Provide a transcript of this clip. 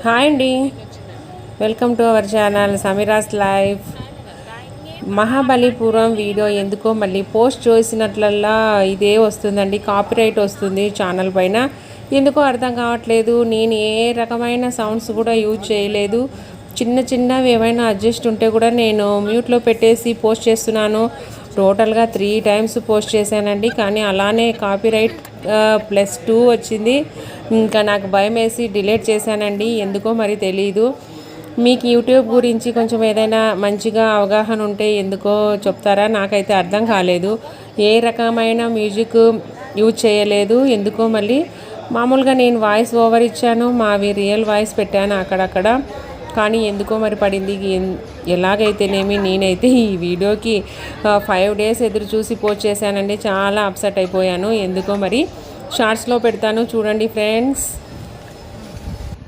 Hi అండి, welcome to our channel Sameera's life. Mahabalipuram video ఎందుకో మళ్ళీ పోస్ట్ చేసినట్లల్లా ఇదే వస్తుందండి, కాపీరైట్ వస్తుంది ఛానల్ పైన. ఎందుకో అర్థం కావట్లేదు. నేను ఏ రకమైన సౌండ్స్ కూడా యూజ్ చేయలేదు. చిన్న చిన్నవి ఏమైనా అడ్జస్ట్ ఉంటే కూడా నేను మ్యూట్లో పెట్టేసి పోస్ట్ చేస్తున్నాను. టోటల్గా 3 టైమ్స్ పోస్ట్ చేశానండి, కానీ అలానే కాపీరైట్ +2 వచ్చింది. ఇంకా నాకు భయం వేసి డిలీట్ చేశానండి, ఎందుకో మరి తెలీదు. మీకు యూట్యూబ్ గురించి కొంచెం ఏదైనా మంచిగా అవగాహన ఉంటే ఎందుకో చెప్తారా? నాకైతే అర్థం కాలేదు. ఏ రకమైన మ్యూజిక్ యూజ్ చేయలేదు, ఎందుకో మళ్ళీ మామూలుగా నేను వాయిస్ ఓవర్ ఇచ్చాను, మావి రియల్ వాయిస్ పెట్టాను అక్కడక్కడ. కానీ ఎందుకో మరి పడింది. ఎలాగైతేనేమి నేనైతే ఈ వీడియోకి 5 డేస్ ఎదురు చూసి పోస్ట్ చేశానండి. చాలా అప్సెట్ అయిపోయాను. ఎందుకో మరి షార్ట్స్లో పెడతాను చూడండి ఫ్రెండ్స్.